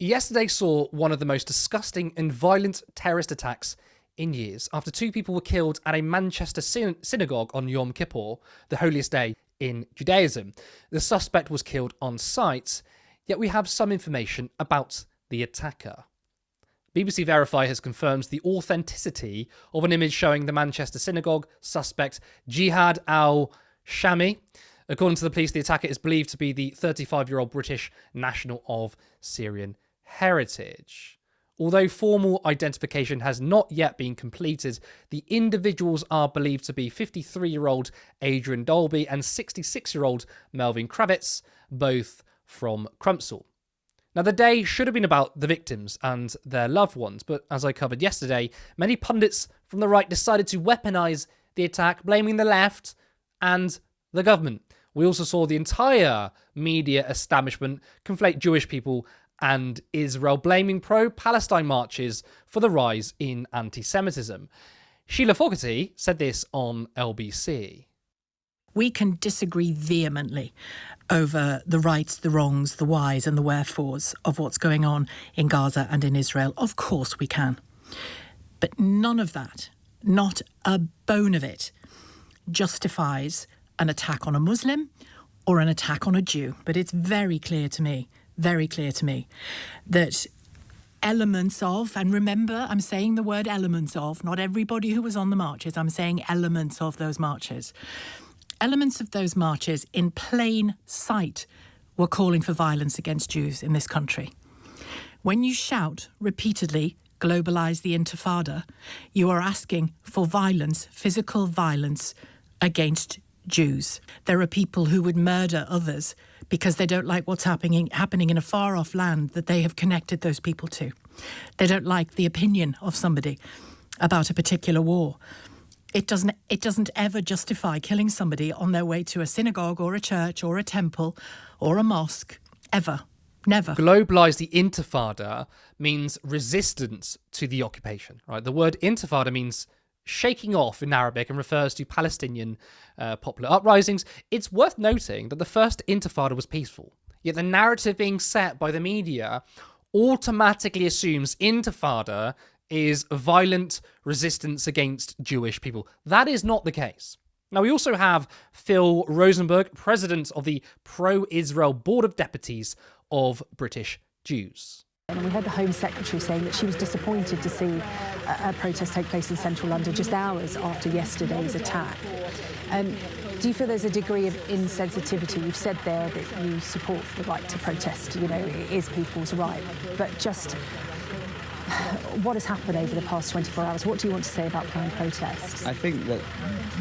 Yesterday saw one of the most disgusting and violent terrorist attacks in years after two people were killed at a Manchester synagogue on Yom Kippur, the holiest day in Judaism. The suspect was killed on site, yet we have some information about the attacker. BBC Verify has confirmed the authenticity of an image showing the Manchester synagogue suspect Jihad al-Shami. According to the police, the attacker is believed to be the 35-year-old British national of Syrian heritage. Although formal identification has not yet been completed, the individuals are believed to be 53-year-old Adrian Dolby and 66-year-old Melvin Kravitz, both from Crumpsall. Now, the day should have been about the victims and their loved ones, but as I covered yesterday, many pundits from the right decided to weaponize the attack, blaming the left and the government. We also saw the entire media establishment conflate Jewish people and Israel, blaming pro-Palestine marches for the rise in anti-Semitism. Sheila Fogarty said this on LBC. We can disagree vehemently over the rights, the wrongs, the whys and the wherefores of what's going on in Gaza and in Israel. Of course we can. But none of that, not a bone of it, justifies an attack on a Muslim or an attack on a Jew. But it's very clear to me that elements of, and remember, I'm saying the word elements of, not everybody who was on the marches, I'm saying elements of those marches. Elements of those marches in plain sight were calling for violence against Jews in this country. When you shout repeatedly, globalise the Intifada, you are asking for violence, physical violence against Jews. There are people who would murder others because they don't like what's happening in a far-off land that they have connected those people to. They don't like the opinion of somebody about a particular war. It doesn't ever justify killing somebody on their way to a synagogue or a church or a temple or a mosque, ever. Never. Globalise the Intifada means resistance to the occupation, right? The word Intifada means shaking off in Arabic and refers to Palestinian popular uprisings. It's worth noting that the first Intifada was peaceful, yet the narrative being set by the media automatically assumes Intifada is violent resistance against Jewish people. That is not the case. Now, we also have Phil Rosenberg, president of the pro-Israel Board of Deputies of British Jews. And we heard the Home Secretary saying that she was disappointed to see a protest take place in central London just hours after yesterday's attack. Do you feel there's a degree of insensitivity? You've said there that you support the right to protest, you know, it is people's right. But just what has happened over the past 24 hours? What do you want to say about planned protests? I think that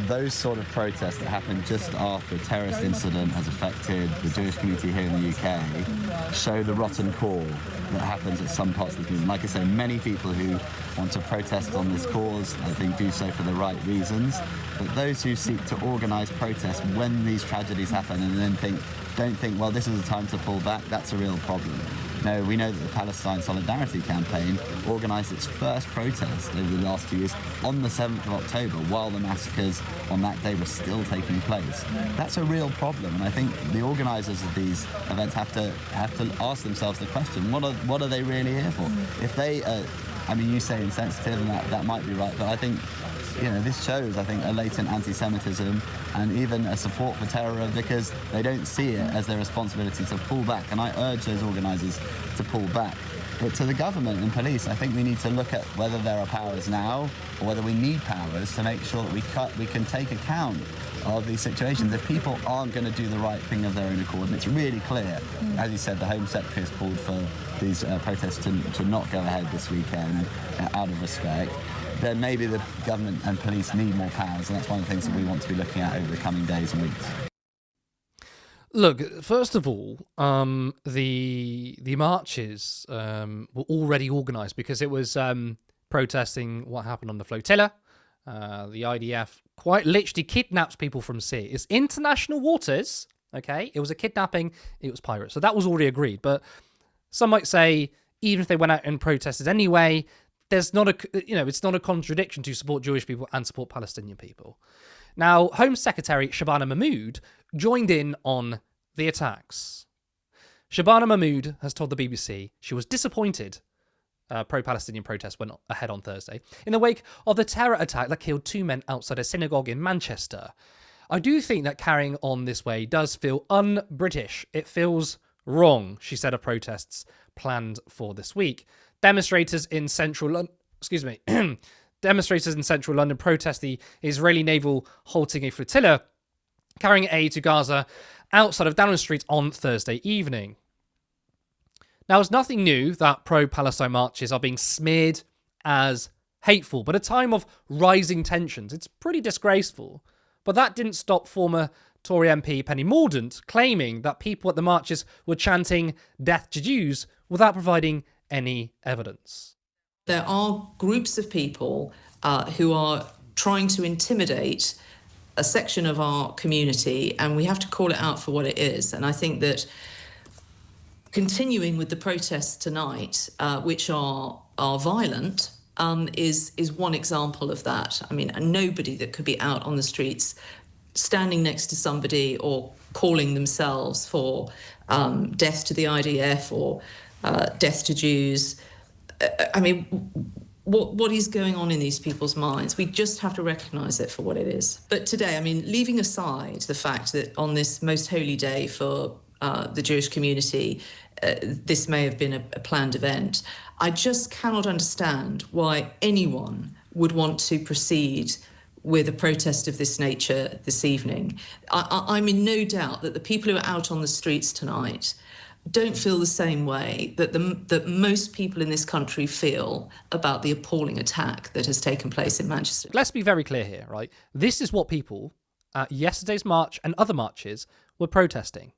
those sort of protests that happen just after a terrorist incident has affected the Jewish community here in the UK show the rotten core that happens at some parts of the community. Like I say, many people who want to protest on this cause, I think, do so for the right reasons. But those who seek to organise protests when these tragedies happen and then don't think, well, this is the time to pull back, that's a real problem. No, we know that the Palestine Solidarity Campaign organised its first protest over the last 2 years on the 7th of October while the massacres on that day were still taking place. That's a real problem, and I think the organisers of these events have to ask themselves the question, what are they really here for? If they, you say insensitive, and that might be right, but I think this shows, a latent anti-Semitism and even a support for terror because they don't see it as their responsibility to pull back. And I urge those organisers to pull back. But to the government and police, I think we need to look at whether there are powers now or whether we need powers to make sure that we can take account of these situations. If people aren't going to do the right thing of their own accord, and it's really clear, as you said, the Home Secretary has called for these protests to not go ahead this weekend out of respect, then maybe the government and police need more powers, and that's one of the things that we want to be looking at over the coming days and weeks. Look, first of all, the marches were already organised because it was protesting what happened on the flotilla. The IDF quite literally kidnaps people from sea. It's international waters, okay? It was a kidnapping, it was pirates. So that was already agreed. But some might say, even if they went out and protested anyway, it's not a contradiction to support Jewish people and support Palestinian people. Now, Home Secretary Shabana Mahmood joined in on the attacks. Shabana Mahmood has told the BBC she was disappointed pro-Palestinian protests went ahead on Thursday in the wake of the terror attack that killed 2 men outside a synagogue in Manchester. I do think that carrying on this way does feel un-British. It feels wrong, she said of protests planned for this week. Demonstrators in central London protest the Israeli naval halting a flotilla carrying aid to Gaza outside of Downing Street on Thursday evening. Now, it's nothing new that pro-Palestine marches are being smeared as hateful, but at a time of rising tensions, it's pretty disgraceful. But that didn't stop former Tory MP Penny Mordaunt claiming that people at the marches were chanting "Death to Jews" without providing any evidence. There are groups of people who are trying to intimidate a section of our community, and we have to call it out for what it is. And I think that continuing with the protests tonight, which are violent, is one example of that. I mean, nobody that could be out on the streets standing next to somebody or calling themselves for death to the IDF or death to Jews. I mean, what is going on in these people's minds? We just have to recognise it for what it is. But today, I mean, leaving aside the fact that on this most holy day for the Jewish community, this may have been a planned event, I just cannot understand why anyone would want to proceed with a protest of this nature this evening. I'm in no doubt that the people who are out on the streets tonight don't feel the same way that most people in this country feel about the appalling attack that has taken place in Manchester. Let's be very clear here, right? This is what people at yesterday's march and other marches were protesting.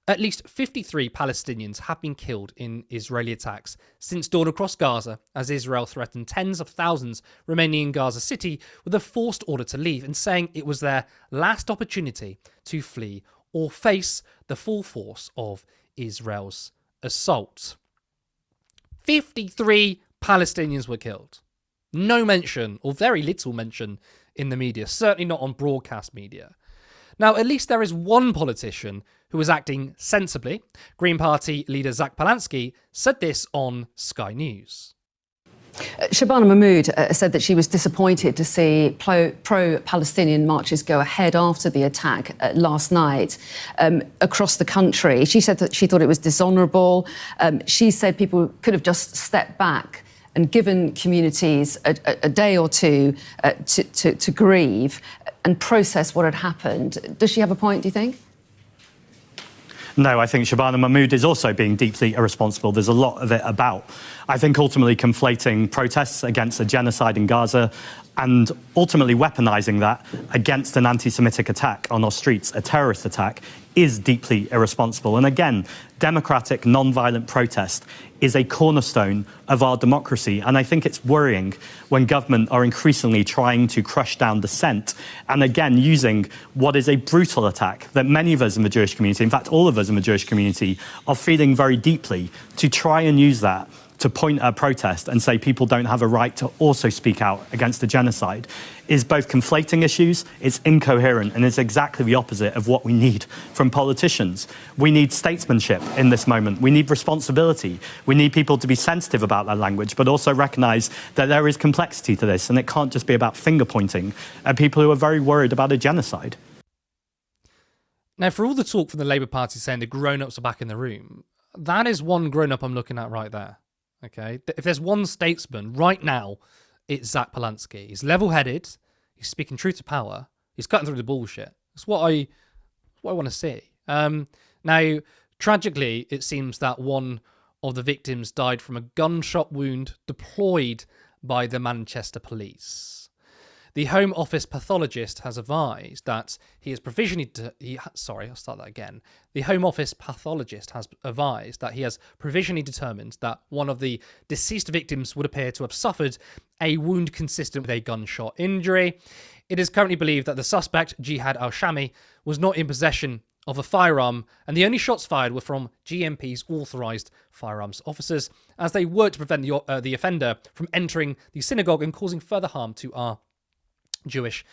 At least 53 Palestinians have been killed in Israeli attacks since dawn across Gaza, as Israel threatened tens of thousands remaining in Gaza City with a forced order to leave and saying it was their last opportunity to flee or face the full force of Israel's assault. 53 Palestinians were killed. No mention, or very little mention, in the media, certainly not on broadcast media. Now, at least there is one politician who is acting sensibly. Green Party leader Zach Polansky said this on Sky News. Shabana Mahmood said that she was disappointed to see pro-Palestinian marches go ahead after the attack last night across the country. She said that she thought it was dishonourable. She said people could have just stepped back and given communities a day or two to grieve and process what had happened. Does she have a point, do you think? No, I think Shabana Mahmood is also being deeply irresponsible. There's a lot of it about, I think, ultimately conflating protests against a genocide in Gaza and ultimately weaponizing that against an anti-Semitic attack on our streets, a terrorist attack, is deeply irresponsible. And again, democratic, non-violent protest is a cornerstone of our democracy. And I think it's worrying when government are increasingly trying to crush down dissent and again using what is a brutal attack that many of us in the Jewish community, in fact all of us in the Jewish community, are feeling very deeply, to try and use that to point at a protest and say people don't have a right to also speak out against the genocide is both conflating issues, it's incoherent, and it's exactly the opposite of what we need from politicians. We need statesmanship in this moment. We need responsibility. We need people to be sensitive about their language, but also recognise that there is complexity to this, and it can't just be about finger-pointing at people who are very worried about a genocide. Now, for all the talk from the Labour Party saying the grown-ups are back in the room, that is one grown-up I'm looking at right there. Okay, if there's one statesman right now, it's Zach Polansky. He's level-headed. He's speaking truth to power. He's cutting through the bullshit. That's what I want to see. Now, tragically, it seems that one of the victims died from a gunshot wound deployed by the Manchester police. The Home Office pathologist has advised that he has provisionally... The Home Office pathologist has advised that he has provisionally determined that one of the deceased victims would appear to have suffered a wound consistent with a gunshot injury. It is currently believed that the suspect, Jihad al-Shami, was not in possession of a firearm, and the only shots fired were from GMP's authorised firearms officers, as they worked to prevent the offender from entering the synagogue and causing further harm to our Jewish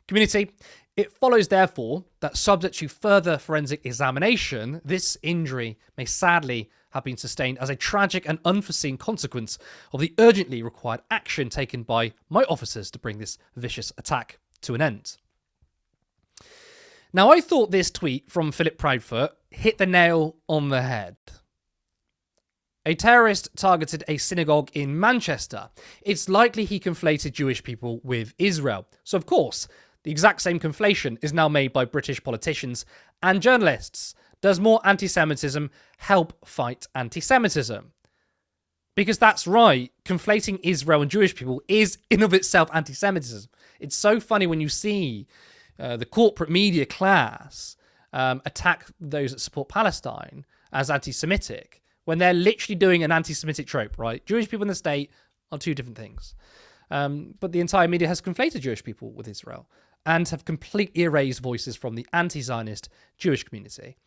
Community, it follows, therefore, that subject to further forensic examination, this injury may sadly have been sustained as a tragic and unforeseen consequence of the urgently required action taken by my officers to bring this vicious attack to an end. Now, I thought this tweet from Philip Proudfoot hit the nail on the head. A terrorist targeted a synagogue in Manchester. It's likely he conflated Jewish people with Israel. So, of course, the exact same conflation is now made by British politicians and journalists. Does more anti-Semitism help fight anti-Semitism? Because that's right, conflating Israel and Jewish people is in of itself anti-Semitism. It's so funny when you see the corporate media class attack those that support Palestine as anti-Semitic, when they're literally doing an anti-Semitic trope, right? Jewish people in the state are two different things. But the entire media has conflated Jewish people with Israel and have completely erased voices from the anti-Zionist Jewish community.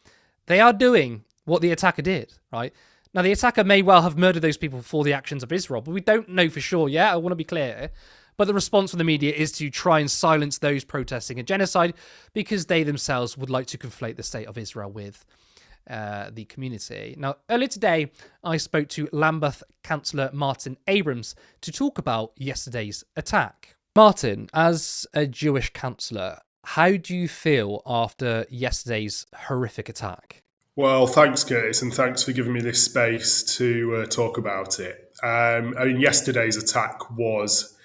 They are doing what the attacker did, right? Now, the attacker may well have murdered those people for the actions of Israel, but we don't know for sure yet. I want to be clear. But the response from the media is to try and silence those protesting a genocide because they themselves would like to conflate the state of Israel with the community. Now, earlier today, I spoke to Lambeth Councillor Martin Abrams to talk about yesterday's attack. Martin, as a Jewish councillor, how do you feel after yesterday's horrific attack? Well, thanks, Curtis, and thanks for giving me this space to talk about it. Yesterday's attack was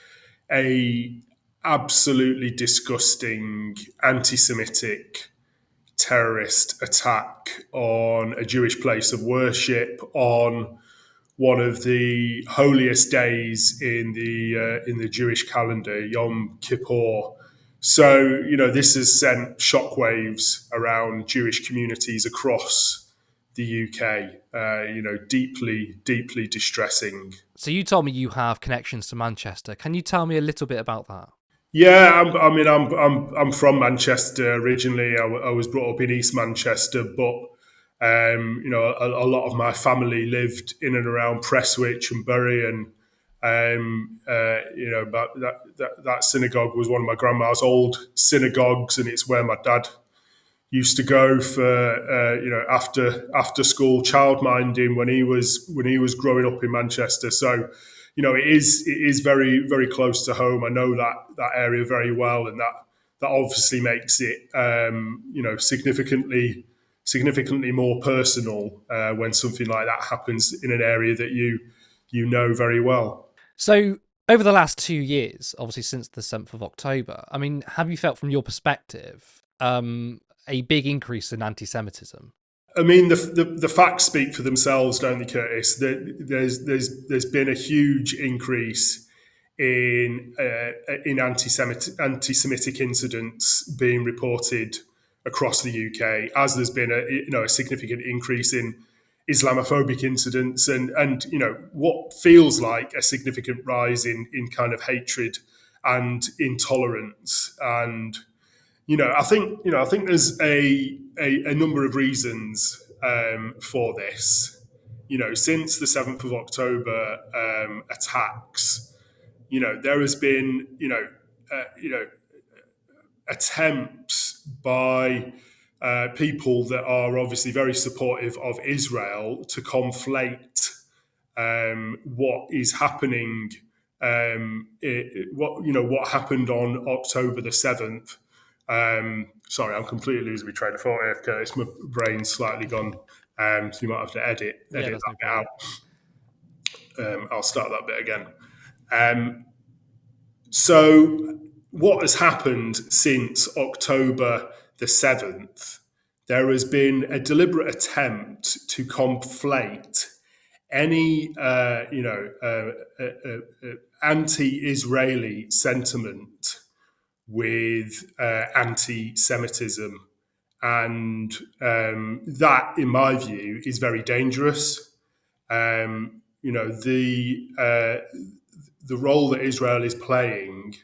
a absolutely disgusting anti-Semitic terrorist attack on a Jewish place of worship, on one of the holiest days in the Jewish calendar, Yom Kippur. So, this has sent shockwaves around Jewish communities across the UK, deeply, deeply distressing. So you told me you have connections to Manchester. Can you tell me a little bit about that? Yeah, I'm from Manchester originally. I was brought up in East Manchester, but a lot of my family lived in and around Prestwich and Bury, and but that synagogue was one of my grandma's old synagogues, and it's where my dad used to go for after school childminding when he was growing up in Manchester. So, it is very, very close to home. I know that area very well, and that obviously makes it significantly more personal when something like that happens in an area that you know very well. So over the last 2 years, obviously since the 7th of October, I mean, have you felt from your perspective a big increase in anti-Semitism? I mean, the facts speak for themselves, don't they, Curtis? There's been a huge increase in anti-Semitic incidents being reported across the UK, as there's been a significant increase in Islamophobic incidents and what feels like a significant rise in kind of hatred and intolerance. And I think there's a number of reasons for this. Since the 7th of October attacks, there has been attempts by people that are obviously very supportive of Israel to conflate what is happening, what happened on October the 7th. Sorry, I'm completely losing my train of thought here, Curtis. My brain's slightly gone, so you might have to edit that bit out. I'll start that bit again. So what has happened since October the 7th? There has been a deliberate attempt to conflate any anti-Israeli sentiment with anti-Semitism, and that, in my view, is very dangerous. The role that Israel is playing,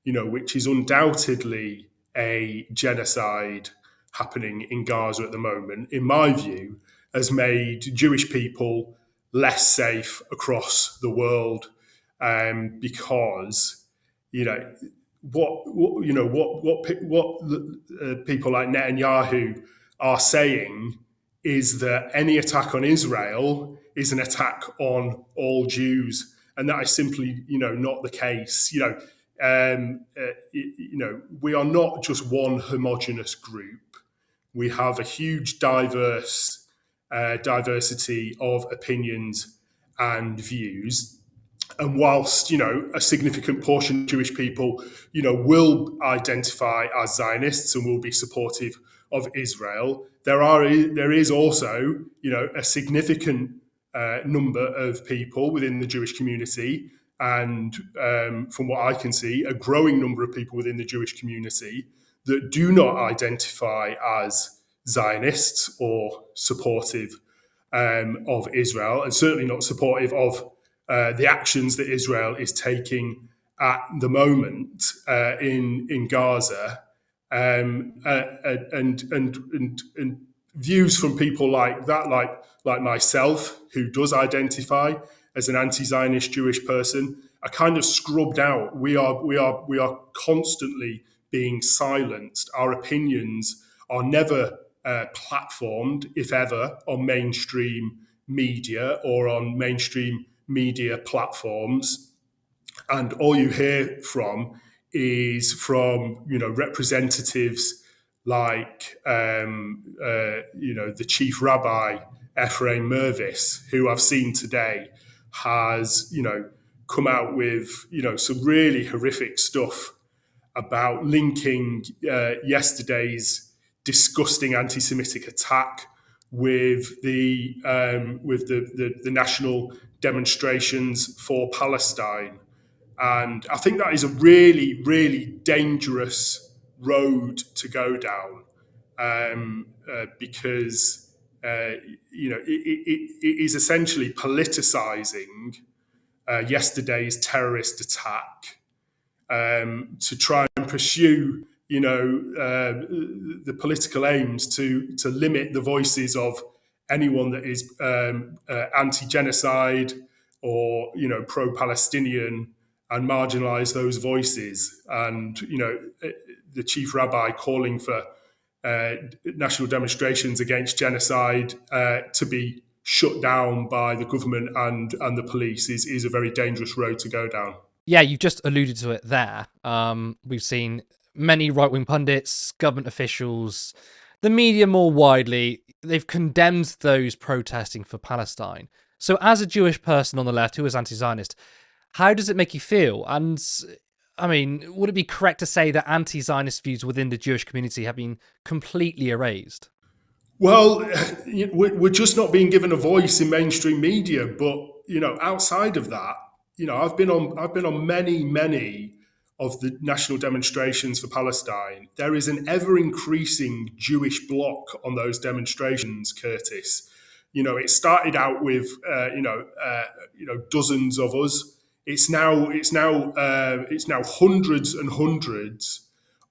which is undoubtedly a genocide happening in Gaza at the moment, in my view, has made Jewish people less safe across the world, because people like Netanyahu are saying is that any attack on Israel is an attack on all Jews, and that is simply, not the case. We are not just one homogenous group. We have a huge diversity of opinions and views. And whilst, a significant portion of Jewish people, will identify as Zionists and will be supportive of Israel, there is also, a significant number of people within the Jewish community, and from what I can see, a growing number of people within the Jewish community that do not identify as Zionists or supportive of Israel, and certainly not supportive of the actions that Israel is taking at the moment in Gaza, and views from people like that, like myself, who does identify as an anti-Zionist Jewish person, are kind of scrubbed out. We are constantly being silenced. Our opinions are never platformed, if ever, on mainstream media or on mainstream media platforms, and all you hear is from representatives like the chief rabbi Ephraim Mervis, who I've seen today has come out with some really horrific stuff about linking yesterday's disgusting anti-Semitic attack with the national demonstrations for Palestine. And I think that is a really, really dangerous road to go down, because it is essentially politicizing yesterday's terrorist attack to try and pursue, the political aims to limit the voices of anyone that is anti-genocide or pro-Palestinian, and marginalize those voices. And the chief rabbi calling for national demonstrations against genocide to be shut down by the government and the police is a very dangerous road to go down. Yeah, you've just alluded to it there. We've seen many right-wing pundits, government officials, the media more widely, they've condemned those protesting for Palestine. So as a Jewish person on the left who is anti-Zionist, how does it make you feel? And I mean, would it be correct to say that anti-Zionist views within the Jewish community have been completely erased? Well, we're just not being given a voice in mainstream media. But outside of that, I've been on many of the national demonstrations for Palestine. There is an ever increasing Jewish bloc on those demonstrations, Curtis. It started out with dozens of us. It's now hundreds and hundreds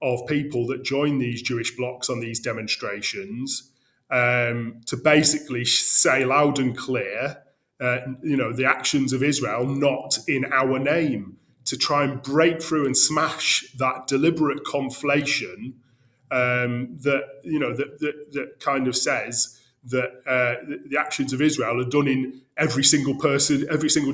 of people that join these Jewish blocs on these demonstrations, to basically say loud and clear, the actions of Israel not in our name, to try and break through and smash that deliberate conflation that kind of says that the actions of Israel are done in every single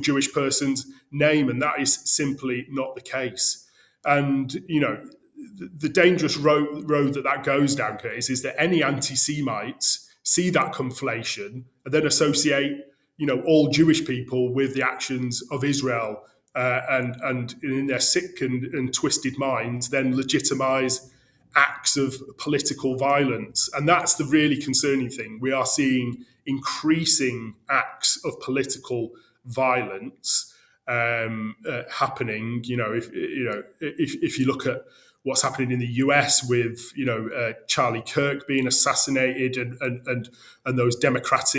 Jewish person's name, and that is simply not the case. And the dangerous road that goes down, Curtis, is that any anti-Semites see that conflation and then associate all Jewish people with the actions of Israel, and in their sick and twisted minds then legitimize acts of political violence. And that's the really concerning thing. We are seeing increasing acts of political violence happening. If you look at what's happening in the US with Charlie Kirk being assassinated, and those Democrat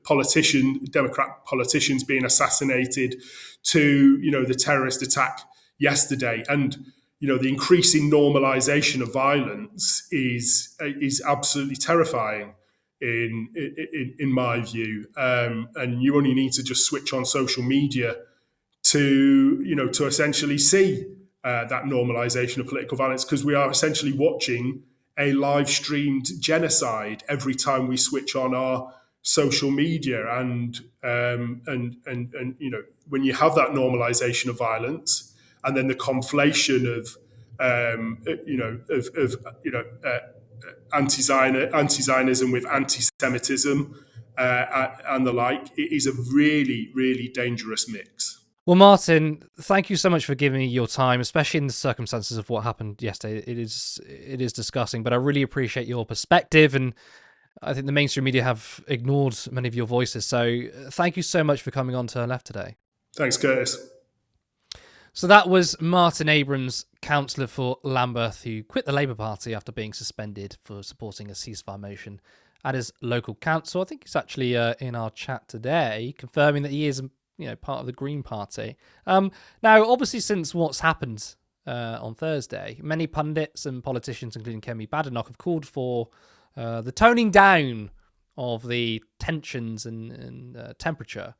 politicians being assassinated, to the terrorist attack yesterday, and the increasing normalization of violence is absolutely terrifying in my view. And you only need to just switch on social media to essentially see that normalization of political violence, because we are essentially watching a live streamed genocide every time we switch on our social media. And you know, when you have that normalization of violence, and then the conflation of anti-Zionism with anti-Semitism and the like, it is a really, really dangerous mix. Well, Martin, thank you so much for giving me your time, especially in the circumstances of what happened yesterday. It is disgusting, but I really appreciate your perspective, and I think the mainstream media have ignored many of your voices. So thank you so much for coming on Turn Left today. Thanks, Curtis. So that was Martin Abrams, councillor for Lambeth, who quit the Labour Party after being suspended for supporting a ceasefire motion at his local council. I think he's actually in our chat today, confirming that he is part of the Green Party. Now, obviously, since what's happened on Thursday, many pundits and politicians, including Kemi Badenoch, have called for the toning down of the tensions and temperature.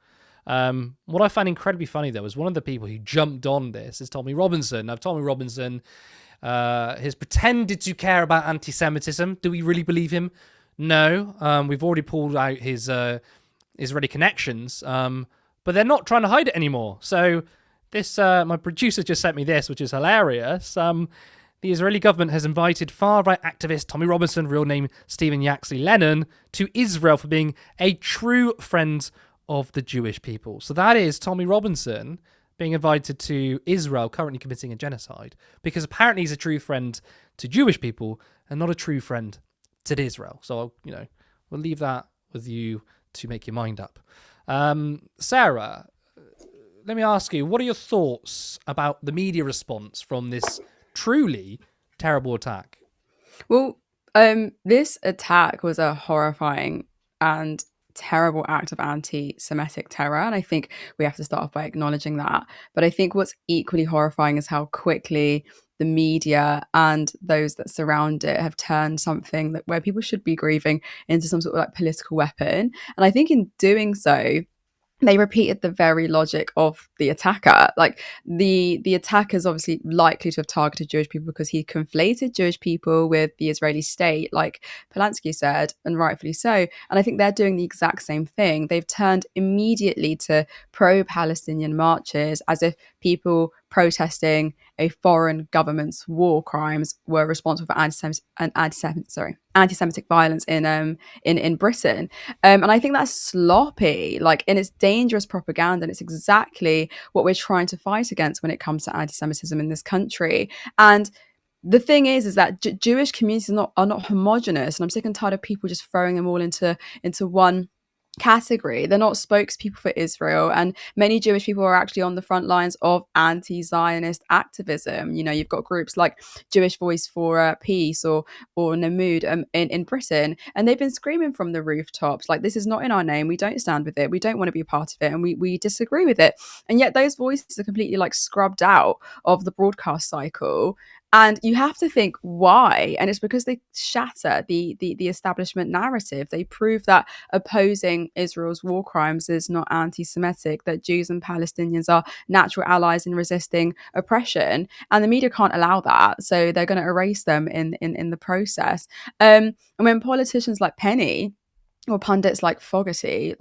What I find incredibly funny, though, is one of the people who jumped on this is Tommy Robinson. Now, Tommy Robinson has pretended to care about anti-Semitism. Do we really believe him? No. We've already pulled out his Israeli connections, but they're not trying to hide it anymore. So this, my producer just sent me this, which is hilarious. The Israeli government has invited far-right activist Tommy Robinson, real name Stephen Yaxley Lennon, to Israel for being a true friend of the Jewish people. So that is Tommy Robinson being invited to Israel, currently committing a genocide, because apparently he's a true friend to Jewish people and not a true friend to Israel. So, we'll leave that with you to make your mind up. Sarah, let me ask you, what are your thoughts about the media response from this truly terrible attack? Well, this attack was a horrifying and terrible act of anti-Semitic terror, and I think we have to start off by acknowledging that. But I think what's equally horrifying is how quickly the media and those that surround it have turned something where people should be grieving into some sort of like political weapon. And I think in doing so, they repeated the very logic of the attacker. Like the attacker is obviously likely to have targeted Jewish people because he conflated Jewish people with the Israeli state, like Polanski said, and rightfully so. And I think they're doing the exact same thing. They've turned immediately to pro-Palestinian marches as if people protesting a foreign government's war crimes were responsible for anti-Semitic violence in Britain. And I think that's sloppy, and it's dangerous propaganda, and it's exactly what we're trying to fight against when it comes to anti-Semitism in this country. And the thing is that Jewish communities are not homogenous, and I'm sick and tired of people just throwing them all into one category. They're not spokespeople for Israel, and many Jewish people are actually on the front lines of anti-Zionist activism. You've got groups like Jewish Voice for Peace or Namud in Britain, and they've been screaming from the rooftops, like, this is not in our name, we don't stand with it, we don't want to be a part of it, and we disagree with it. And yet those voices are completely scrubbed out of the broadcast cycle. And you have to think why, and it's because they shatter the establishment narrative. They prove that opposing Israel's war crimes is not anti-Semitic, that Jews and Palestinians are natural allies in resisting oppression, and the media can't allow that, so they're going to erase them in the process. And when politicians like Penny or pundits like Fogarty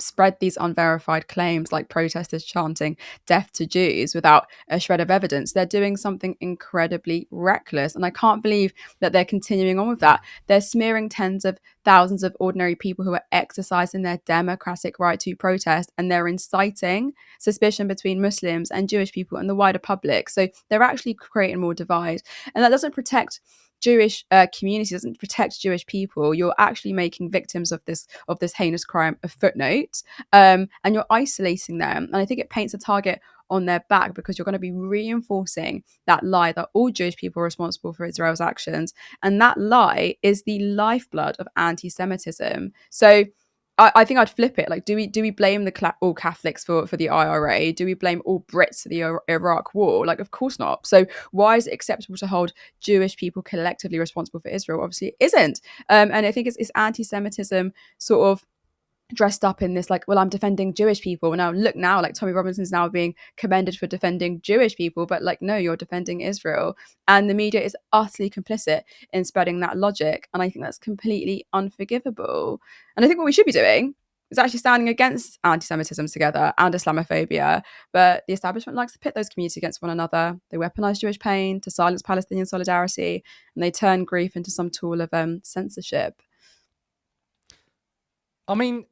spread these unverified claims, like protesters chanting death to Jews without a shred of evidence, they're doing something incredibly reckless. And I can't believe that they're continuing on with that. They're smearing tens of thousands of ordinary people who are exercising their democratic right to protest, and they're inciting suspicion between Muslims and Jewish people and the wider public. So they're actually creating more divide, and that doesn't protect Jewish community, doesn't protect Jewish people. You're actually making victims of this heinous crime a footnote, and you're isolating them. And I think it paints a target on their back, because you're going to be reinforcing that lie that all Jewish people are responsible for Israel's actions, and that lie is the lifeblood of anti-Semitism. So I think I'd flip it. Do we blame all Catholics for the IRA? Do we blame all Brits for the Iraq war? Of course not. So why is it acceptable to hold Jewish people collectively responsible for Israel? Obviously it isn't. And I think it's anti-Semitism sort of dressed up in this, like, well, I'm defending Jewish people. Now look, now like Tommy Robinson's now being commended for defending Jewish people, but like, no, you're defending Israel. And the media is utterly complicit in spreading that logic. And I think that's completely unforgivable. And I think what we should be doing is actually standing against anti-Semitism together and Islamophobia. But the establishment likes to pit those communities against one another. They weaponize Jewish pain to silence Palestinian solidarity, and they turn grief into some tool of censorship. I mean,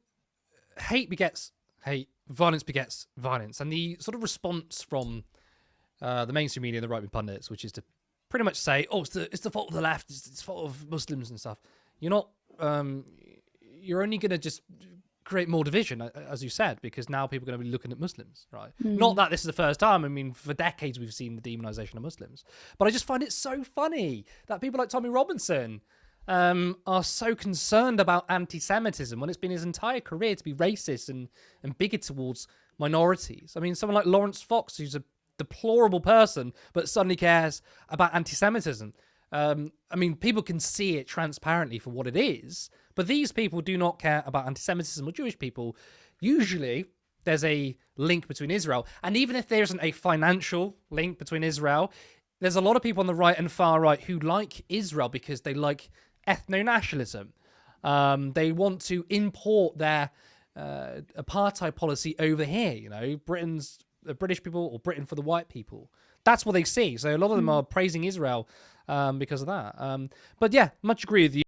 hate begets hate, violence begets violence, and the sort of response from the mainstream media and the right-wing pundits, which is to pretty much say, "Oh, it's the fault of the left, it's the fault of Muslims and stuff." You're not. You're only going to just create more division, as you said, because now people are going to be looking at Muslims, right? Not that this is the first time. I mean, for decades we've seen the demonization of Muslims, but I just find it so funny that people like Tommy Robinson are so concerned about anti-Semitism when it's been his entire career to be racist and bigoted towards minorities. I mean, someone like Lawrence Fox, who's a deplorable person, but suddenly cares about anti-Semitism. I mean, people can see it transparently for what it is, but these people do not care about anti-Semitism or Jewish people. Usually, there's a link between Israel, and even if there isn't a financial link between Israel, there's a lot of people on the right and far right who like Israel because they like ethno-nationalism. They want to import their apartheid policy over here. You know, British people, or Britain for the white people. That's what they see. So a lot of them are praising Israel because of that. But yeah, much agree with you.